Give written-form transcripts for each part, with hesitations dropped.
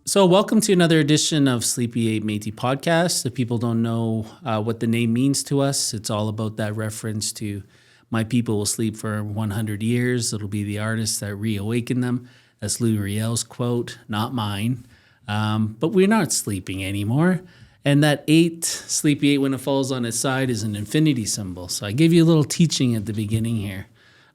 So, welcome to another edition of Sleepy 8 Métis podcast. If people don't know what the name means to us, it's all about that reference to my people will sleep for 100 years. It'll be the artists that reawaken them. That's Lou Riel's quote, not mine. But we're not sleeping anymore. And that 8, Sleepy 8, when it falls on its side, is an infinity symbol. So I gave you a little teaching at the beginning here.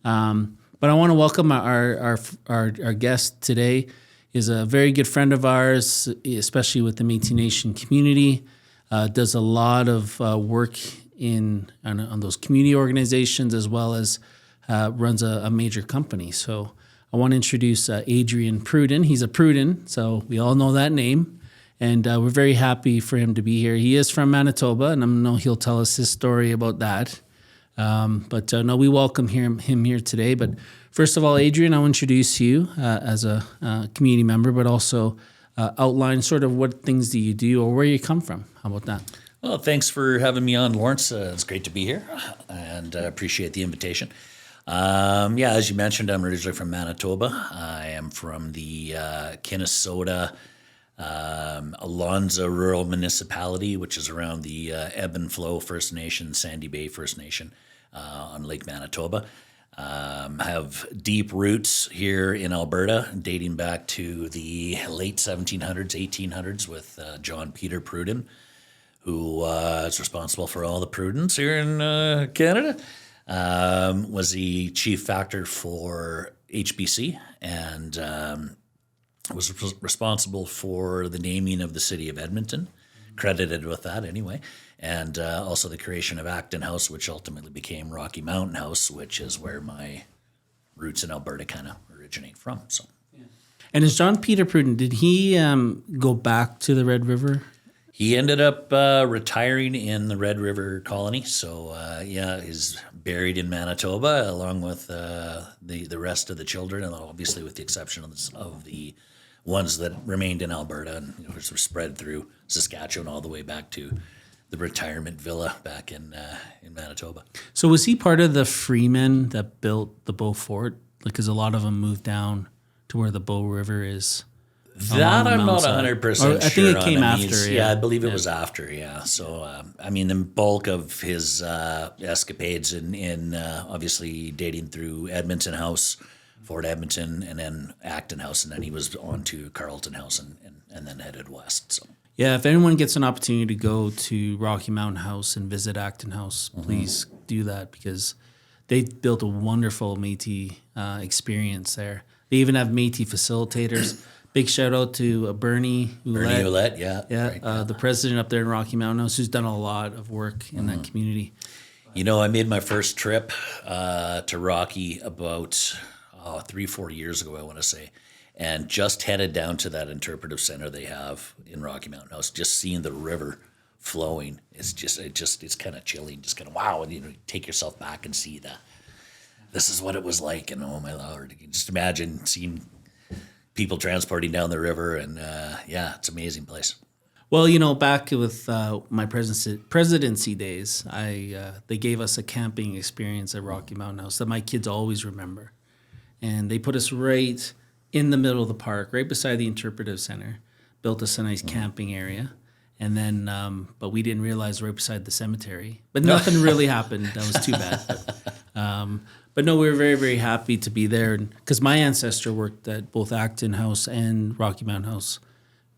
But I want to welcome our guest today. Is a very good friend of ours, especially with the Métis Nation community. Does a lot of work on those community organizations, as well as runs a major company. So I want to introduce Adrian Pruden. He's a Pruden, so we all know that name. And we're very happy for him to be here. He is from Manitoba, and I know he'll tell us his story about that. But we welcome him here today. But first of all, Adrian, I'll introduce you as a community member, but also outline sort of what things do you do or where you come from. How about that? Well, thanks for having me on, Lawrence. It's great to be here, and I appreciate the invitation. As you mentioned, I'm originally from Manitoba. I am from the Kinnesota Alonza Rural Municipality, which is around the Ebb and Flow First Nation, Sandy Bay First Nation on Lake Manitoba. Have deep roots here in Alberta, dating back to the late 1700s, 1800s with John Peter Pruden, who is responsible for all the Prudens here in Canada. Was the chief factor for HBC and was responsible for the naming of the city of Edmonton, credited with that anyway, and also the creation of Acton House, which ultimately became Rocky Mountain House, which is where my roots in Alberta kind of originate from. So, And is John Peter Pruden, did he go back to the Red River? he ended up retiring in the Red River colony. So, he's buried in Manitoba along with the rest of the children, and obviously with the exception of the ones that remained in Alberta and were spread through Saskatchewan all the way back to the retirement villa back in Manitoba. So was he part of the Freemen that built the Bow Fort? Because a lot of them moved down to where the Bow River is. That I'm not 100% sure. I think it came after. Yeah, I believe it was after. Yeah, so the bulk of his escapades in obviously dating through Edmonton House, Fort Edmonton, and then Acton House, and then he was on to Carleton House and then headed west. So. Yeah, if anyone gets an opportunity to go to Rocky Mountain House and visit Acton House, please do that, because they built a wonderful Métis experience there. They even have Métis facilitators. Big shout out to Bernie Ouellette, the president up there in Rocky Mountain House, who's done a lot of work in that community. You know, I made my first trip to Rocky about 3-4 years ago, I want to say, and just headed down to that interpretive center they have in Rocky Mountain House. Just seeing the river flowing is it's kind of chilling, just kind of wow, and you take yourself back and see this is what it was like, and oh my Lord, you can just imagine seeing people transporting down the river, and it's an amazing place. Well, back with my presidency days, they gave us a camping experience at Rocky Mountain House that my kids always remember. And they put us right in the middle of the park, right beside the interpretive center, built us a nice camping area. And then, but we didn't realize right beside the cemetery. But nothing really happened. That was too bad. But no, we were very, very happy to be there. Because my ancestor worked at both Acton House and Rocky Mountain House,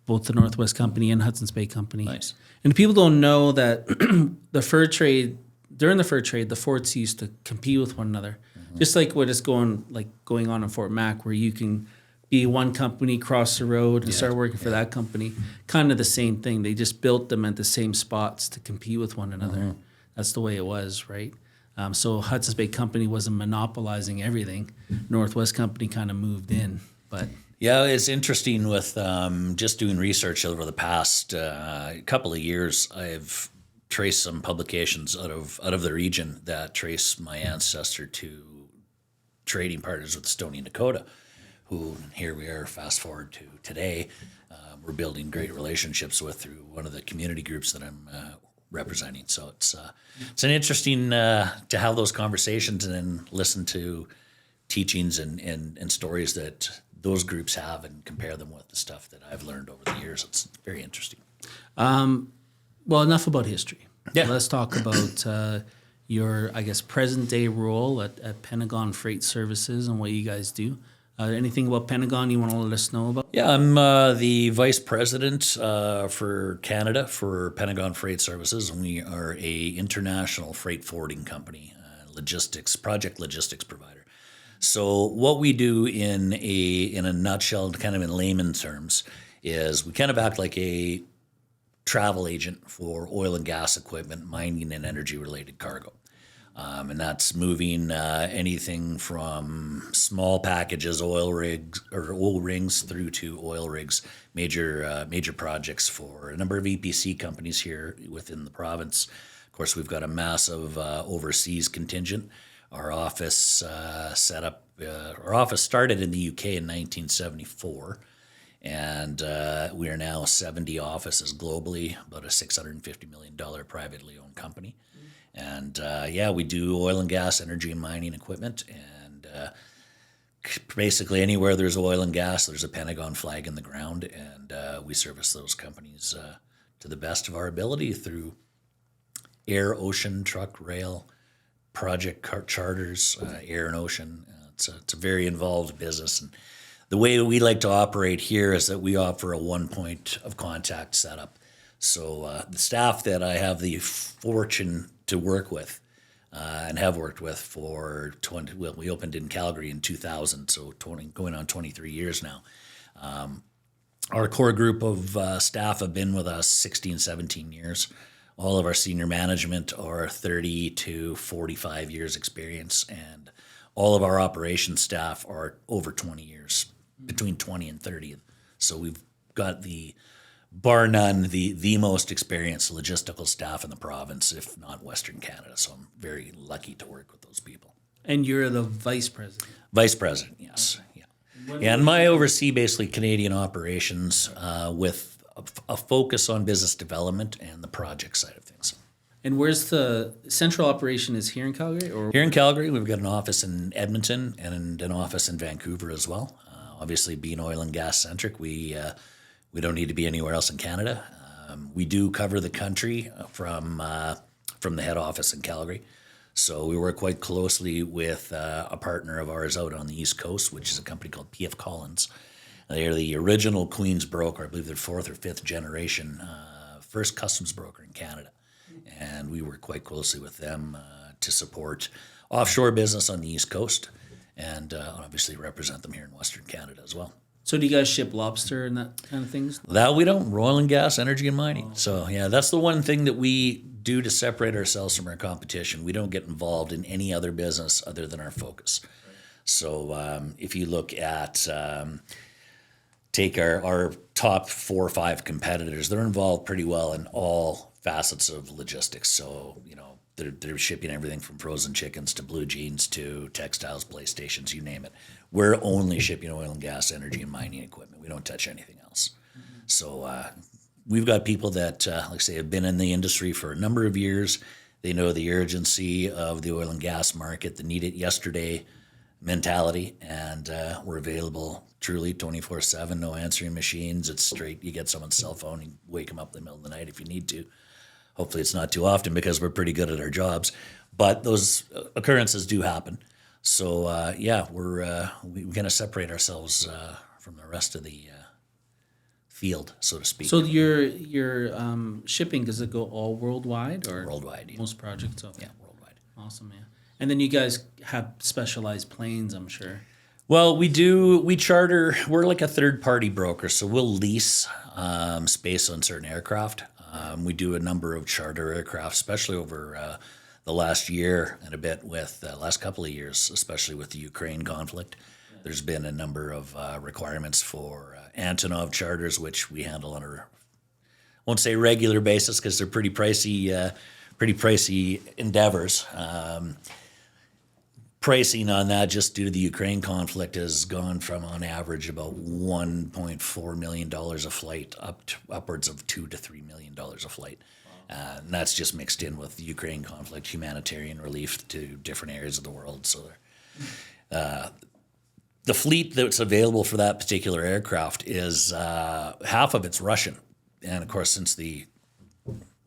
both the Northwest Company and Hudson's Bay Company. Nice. And people don't know that during the fur trade, the forts used to compete with one another. Just like what is going on in Fort Mac, where you can be one company, cross the road, and start working for that company. Kind of the same thing. They just built them at the same spots to compete with one another. That's the way it was, right? So Hudson's Bay Company wasn't monopolizing everything. Northwest Company kind of moved in, but yeah, it's interesting with just doing research over the past couple of years. I've traced some publications out of the region that trace my ancestor to trading partners with the Stoney Nakoda, who here we are, fast forward to today, we're building great relationships with through one of the community groups that I'm representing. So it's an interesting to have those conversations and then listen to teachings and stories that those groups have and compare them with the stuff that I've learned over the years. It's very interesting. Well, enough about history. Yeah. Let's talk about your, I guess, present day role at Pentagon Freight Services and what you guys do. Anything about Pentagon you want to let us know about? Yeah, I'm the vice president for Canada for Pentagon Freight Services, and we are a international freight forwarding company, project logistics provider. So what we do in a nutshell, kind of in layman terms, is we kind of act like a travel agent for oil and gas equipment, mining and energy related cargo. And that's moving anything from small packages, oil rigs or oil rings, through to oil rigs, major projects for a number of EPC companies here within the province. Of course, we've got a massive overseas contingent. Our office Our office started in the UK in 1974. And we are now 70 offices globally, about a $650 million privately owned company. And we do oil and gas, energy and mining equipment. And basically anywhere there's oil and gas, there's a Pentagon flag in the ground. And we service those companies to the best of our ability through air, ocean, truck, rail, project charters, air and ocean. It's a very involved business. And the way we like to operate here is that we offer a one point of contact setup. So the staff that I have the fortune to work with and have worked with for we opened in Calgary in 2000, so going on 23 years now. Our core group of staff have been with us 16, 17 years. All of our senior management are 30 to 45 years experience, and all of our operations staff are over 20 years, between 20 and 30. So we've got bar none, the most experienced logistical staff in the province, if not Western Canada. So I'm very lucky to work with those people. And you're the vice president? Vice president, yes. Yeah. And I oversee basically Canadian operations with a focus on business development and the project side of things. And where's the central operation is here in Calgary? Or? Here in Calgary, we've got an office in Edmonton and an office in Vancouver as well. Obviously, being oil and gas centric, we don't need to be anywhere else in Canada. We do cover the country from the head office in Calgary. So we work quite closely with a partner of ours out on the East Coast, which is a company called P.F. Collins. They are the original Queen's broker. I believe they're fourth or fifth generation, first customs broker in Canada. And we work quite closely with them to support offshore business on the East Coast and obviously represent them here in Western Canada as well. So do you guys ship lobster and that kind of things? That we don't. Oil and gas, energy and mining. So yeah, that's the one thing that we do to separate ourselves from our competition. We don't get involved in any other business other than our focus. So if you look at take our top 4 or 5 competitors, they're involved pretty well in all facets of logistics. So, they're shipping everything from frozen chickens to blue jeans to textiles, PlayStations, you name it. We're only shipping oil and gas, energy and mining equipment. We don't touch anything else. Mm-hmm. So we've got people that, like I say, have been in the industry for a number of years. They know the urgency of the oil and gas market, the need it yesterday mentality, and we're available truly 24/7, no answering machines. It's straight, you get someone's cell phone, you wake them up in the middle of the night if you need to. Hopefully it's not too often because we're pretty good at our jobs, but those occurrences do happen. So we kind of separate ourselves from the rest of the field, so to speak. So your shipping, does it go all worldwide or worldwide? Yeah. Most projects? Okay. Yeah, worldwide. Awesome, man. And then you guys have specialized planes, I'm sure. Well, we do. We charter. We're like a third-party broker, so we'll lease space on certain aircraft. We do a number of charter aircraft, especially over the last year and a bit with the last couple of years, especially with the Ukraine conflict. There's been a number of requirements for Antonov charters, which we handle on I won't say regular basis because they're pretty pricey endeavors. Pricing on that, just due to the Ukraine conflict, has gone from on average about $1.4 million a flight up to upwards of $2 to $3 million a flight. And that's just mixed in with the Ukraine conflict, humanitarian relief to different areas of the world. So the fleet that's available for that particular aircraft is half of it's Russian. And of course, since the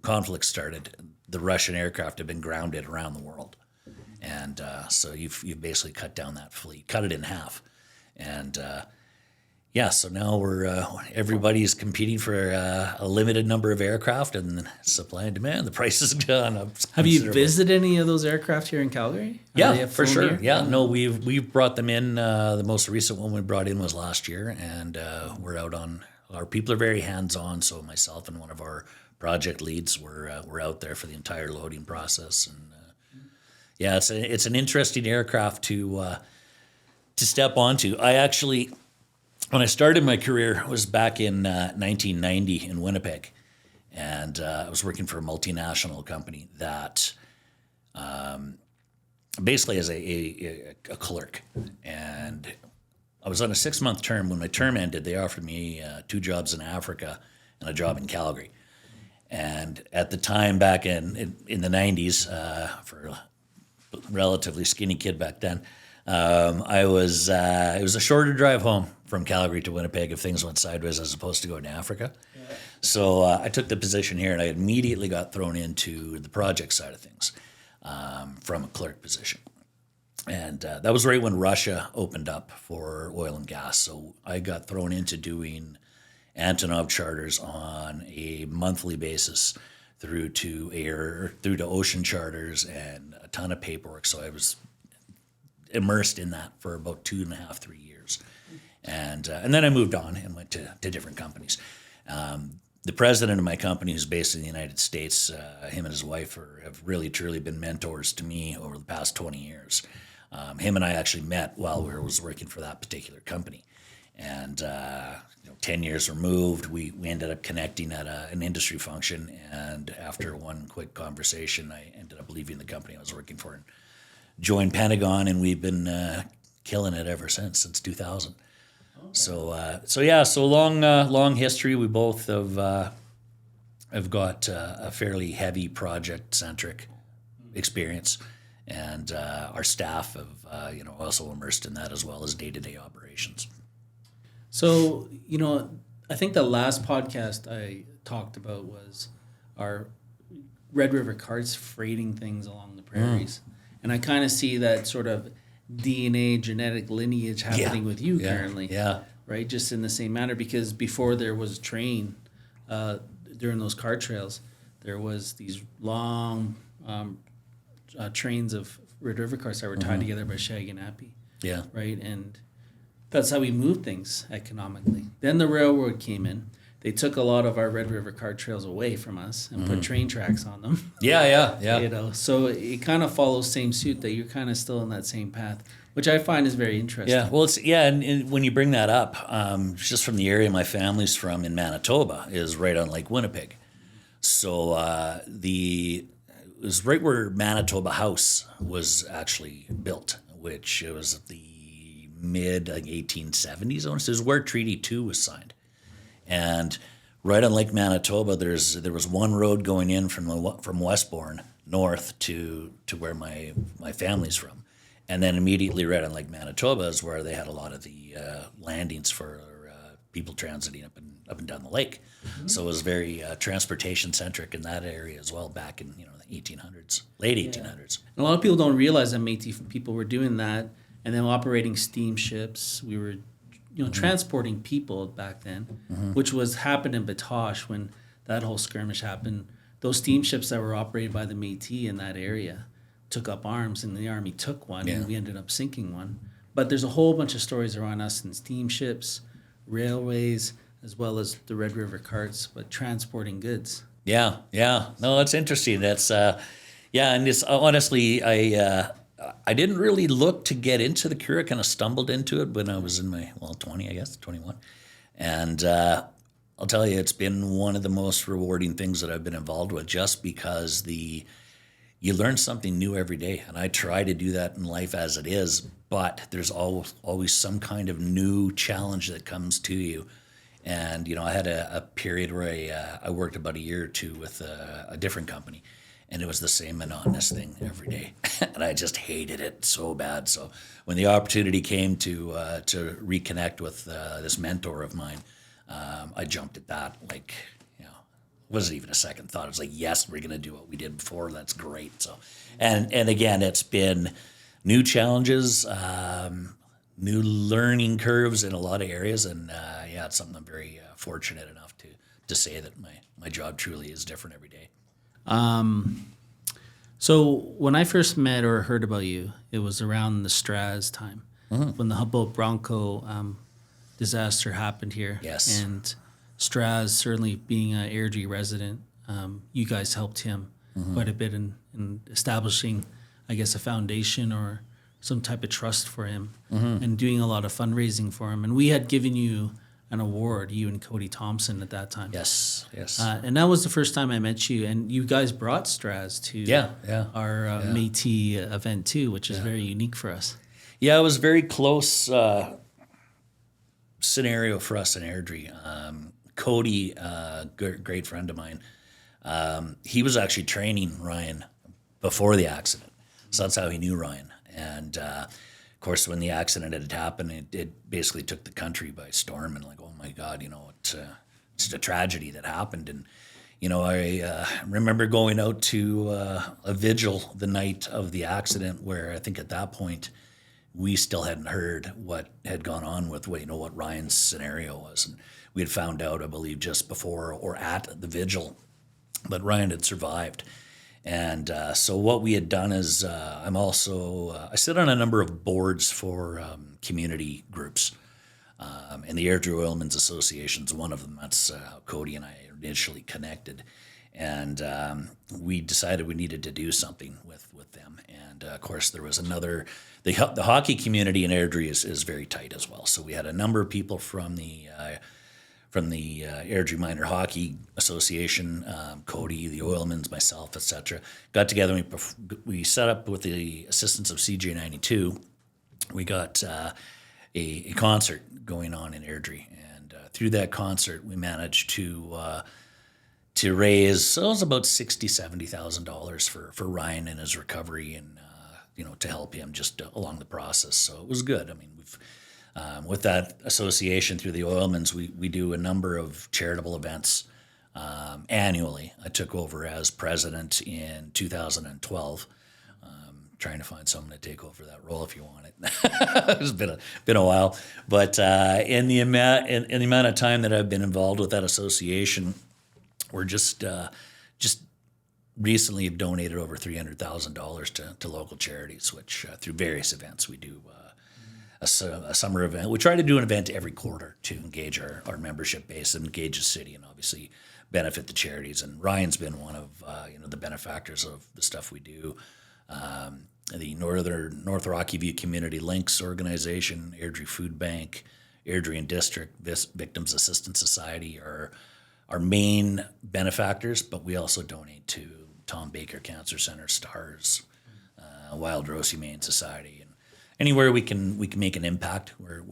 conflict started, the Russian aircraft have been grounded around the world. And so you've basically cut down that fleet, cut it in half. And so now everybody's competing for a limited number of aircraft, and supply and demand, the price has gone up. Have you visited any of those aircraft here in Calgary? Yeah, for sure. Here? Yeah, no, we've brought them in. The most recent one we brought in was last year, and we're out on. Our people are very hands-on. So myself and one of our project leads were out there for the entire loading process, and it's an interesting aircraft to step onto. When I started my career, it was back in 1990 in Winnipeg, and I was working for a multinational company that basically as a clerk. And I was on a 6-month term. When my term ended, they offered me 2 jobs in Africa and a job in Calgary. And at the time, back in the 90s, for a relatively skinny kid back then, it was a shorter drive home from Calgary to Winnipeg if things went sideways as opposed to going to Africa. Yeah. So I took the position here, and I immediately got thrown into the project side of things from a clerk position. And that was right when Russia opened up for oil and gas. So I got thrown into doing Antonov charters on a monthly basis through to ocean charters and a ton of paperwork. So I was immersed in that for about 2.5, 3 years. And then I moved on and went to different companies. The president of my company, who's based in the United States, him and his wife have really, truly been mentors to me over the past 20 years. Him and I actually met while we was working for that particular company. And 10 years removed, we ended up connecting at an industry function. And after one quick conversation, I ended up leaving the company I was working for and joined Pentagon, and we've been killing it ever since 2000. Okay. So long history. We both have got a fairly heavy project-centric experience, and our staff have also immersed in that as well as day-to-day operations. So, I think the last podcast I talked about was our Red River carts freighting things along the prairies. And I kind of see that sort of DNA genetic lineage happening with you currently. Yeah. Right? Just in the same manner, because before there was train, during those car trails, there was these long trains of Red River carts that were tied together by shag and appy. Yeah. Right? And that's how we moved things economically. Then the railroad came in. They took a lot of our Red River cart trails away from us and put train tracks on them. Yeah. So it kind of follows same suit, that you're kind of still in that same path, which I find is very interesting. Yeah. Well, and when you bring that up, just from the area my family's from in Manitoba is right on Lake Winnipeg. So it was right where Manitoba House was actually built, which it was the mid 1870s. I want to say it was where Treaty 2 was signed. And right on Lake Manitoba, there was one road going in from Westbourne north to where my family's from, and then immediately right on Lake Manitoba is where they had a lot of the landings for people transiting up and down the lake. Mm-hmm. So it was very transportation centric in that area as well back in the 1800s, late 1800s. And a lot of people don't realize that Métis people were doing that, and then operating steamships. We were transporting people back then, which was happened in Batoche when that whole skirmish happened. Those steamships that were operated by the Métis in that area took up arms, and the army took one, and we ended up sinking one. But there's a whole bunch of stories around us in steamships, railways, as well as the Red River carts, but transporting goods. Yeah. No, that's interesting. That's and it's honestly, I didn't really look to get into the career. I kind of stumbled into it when I was in my 20, I guess 21, and I'll tell you, it's been one of the most rewarding things that I've been involved with, just because you learn something new every day, and I try to do that in life as it is. But there's always some kind of new challenge that comes to you. And I had a period where I worked about a year or two with a different company, and it was the same monotonous thing every day, and I just hated it so bad. So when the opportunity came to reconnect with this mentor of mine, I jumped at that like, it wasn't even a second thought. It was like, yes, we're going to do what we did before. That's great. So, and again, it's been new challenges, new learning curves in a lot of areas, and it's something I'm very fortunate enough to say that my job truly is different every day. So when I first met or heard about you, it was around the Straz time when the Humboldt Bronco disaster happened here. Yes. And Straz, certainly being an Airdrie resident, you guys helped him quite a bit in establishing, I guess, a foundation or some type of trust for him and doing a lot of fundraising for him. And we had given you an award, you and Cody Thompson at that time. Yes. And that was the first time I met you. And you guys brought Straz to our Métis event too, which is very unique for us. Yeah, it was a very close scenario for us in Airdrie. Cody, great friend of mine, he was actually training Ryan before the accident. So that's how he knew Ryan. And of course, when the accident had happened, it basically took the country by storm. And like, oh my God, it's just a tragedy that happened. And, I remember going out to a vigil the night of the accident where I think at that point, we still hadn't heard what had gone on with what Ryan's scenario was. And we had found out, I believe, just before or at the vigil that Ryan had survived. And so what we had done is I sit on a number of boards for community groups. And the Airdrie Oilmen's Association is one of them. That's how Cody and I initially connected. And we decided we needed to do something with them. And of course, there was another. The hockey community in Airdrie is very tight as well. So we had a number of people from the Airdrie Minor Hockey Association, Cody, the Oilmans, myself, etc. Got together and we set up with the assistance of CJ92. We got a concert going on in Airdrie, and through that concert, we managed to raise it was about $60,000-$70,000 for Ryan and his recovery, and to help him just along the process. So it was good. I mean, we've with that association through the Oilmans, we do a number of charitable events annually. I took over as president in 2012. Trying to find someone to take over that role if you want it. It's been a while, but in the amount of time that I've been involved with that association, we're just recently have donated over $300,000 to local charities, which through various events we do. A summer event. We try to do an event every quarter to engage our membership base and engage the city, and obviously benefit the charities. And Ryan's been one of the benefactors of the stuff we do. The North Rocky View Community Links Organization, Airdrie Food Bank, Airdrie and District Victims Assistance Society are our main benefactors, but we also donate to Tom Baker Cancer Center, STARS, Wild Rose Humane Society, and anywhere we can make an impact, we're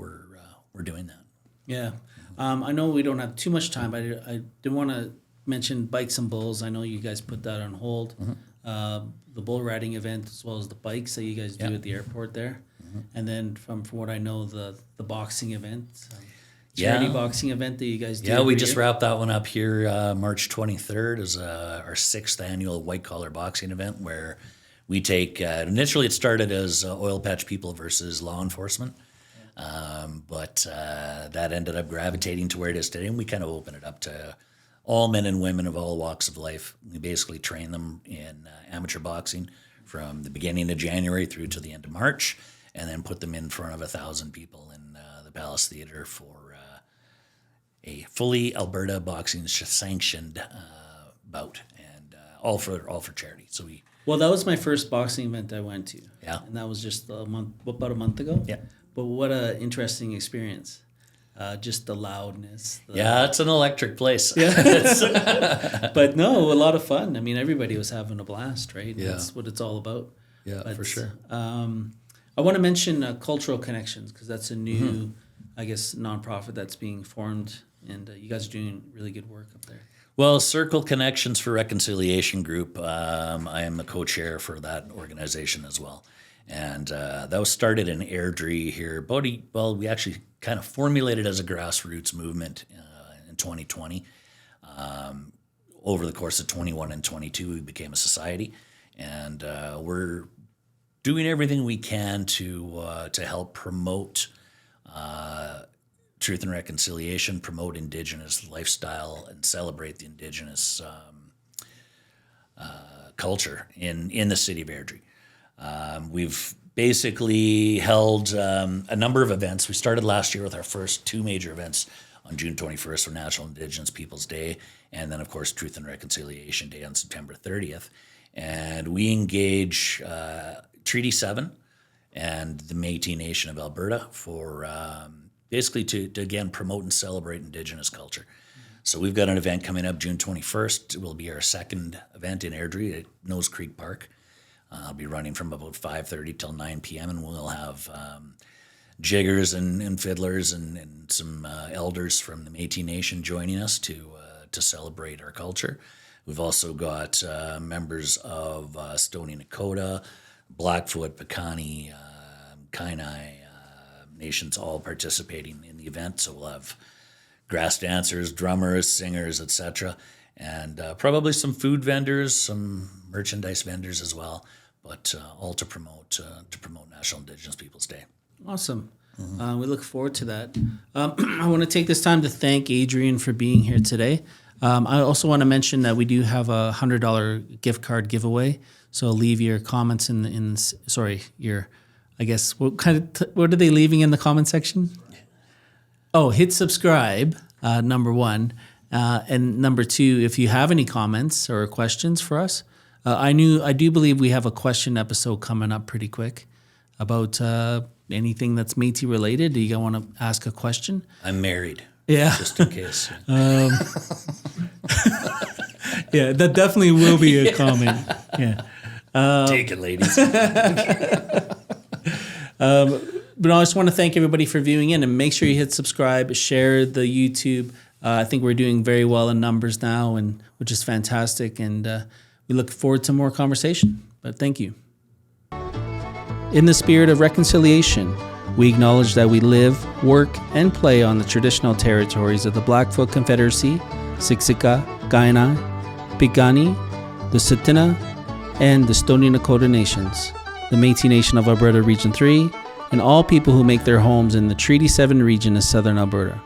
doing that. Yeah, I know we don't have too much time, but I did want to mention Bikes and Bulls. I know you guys put that on hold. The bull riding event as well as the bikes that you guys do at the airport there, and then from what I know, the boxing event, charity boxing event that you guys do. Yeah, we just wrapped that one up here March 23rd as our 6th annual white collar boxing event where we take, initially it started as oil patch people versus law enforcement, but that ended up gravitating to where it is today, and we kind of open it up to all men and women of all walks of life. We basically train them in amateur boxing from the beginning of January through to the end of March, and then put them in front of 1,000 people in the Palace Theatre for a fully Alberta boxing sanctioned bout, and all for charity. So Well, that was my first boxing event I went to. Yeah. And that was just about a month ago. Yeah. But what an interesting experience. Just the loudness. It's an electric place. Yeah. But no, a lot of fun. I mean, everybody was having a blast, right? Yeah. That's what it's all about. Yeah, for sure. I want to mention Cultural Connections because that's a new, I guess, nonprofit that's being formed, and you guys are doing really good work up there. Well, Circle Connections for Reconciliation Group, I am the co-chair for that organization as well. And that was started in Airdrie here. We actually kind of formulated as a grassroots movement in 2020. Over the course of 21 and 22, we became a society. And we're doing everything we can to help promote truth and reconciliation, promote Indigenous lifestyle, and celebrate the Indigenous culture in the city of Airdrie. We've basically held a number of events. We started last year with our first two major events on June 21st for National Indigenous Peoples Day, and then, of course, Truth and Reconciliation Day on September 30th. And we engage Treaty 7 and the Métis Nation of Alberta for basically to again, promote and celebrate Indigenous culture. So we've got an event coming up June 21st. It will be our second event in Airdrie at Nose Creek Park. I'll be running from about 5:30 till 9 p.m. and we'll have jiggers and fiddlers and some elders from the Métis Nation joining us to celebrate our culture. We've also got members of Stoney Nakoda, Blackfoot, Piikani, Kainai nations all participating in the event. So we'll have grass dancers, drummers, singers, etc., and probably some food vendors, some merchandise vendors as well, but all to promote National Indigenous Peoples Day. Awesome. We look forward to that. I want to take this time to thank Adrian for being here today. I also want to mention that we do have a $100 gift card giveaway. So leave your comments what are they leaving in the comment section? Oh, hit subscribe, number one. And number two, if you have any comments or questions for us, I do believe we have a question episode coming up pretty quick about anything that's Métis related. Do you want to ask a question? I'm married. Yeah. Just in case. Yeah, that definitely will be a comment. Yeah. Take it, ladies. But I just want to thank everybody for viewing in, and make sure you hit subscribe, share the YouTube. I think we're doing very well in numbers now, and which is fantastic. And we look forward to more conversation. But thank you. In the spirit of reconciliation, we acknowledge that we live, work, and play on the traditional territories of the Blackfoot Confederacy, Siksika, Kainai, Piikani, the Tsuut'ina, and the Stoney Nakoda nations, the Métis Nation of Alberta Region 3, and all people who make their homes in the Treaty 7 region of Southern Alberta.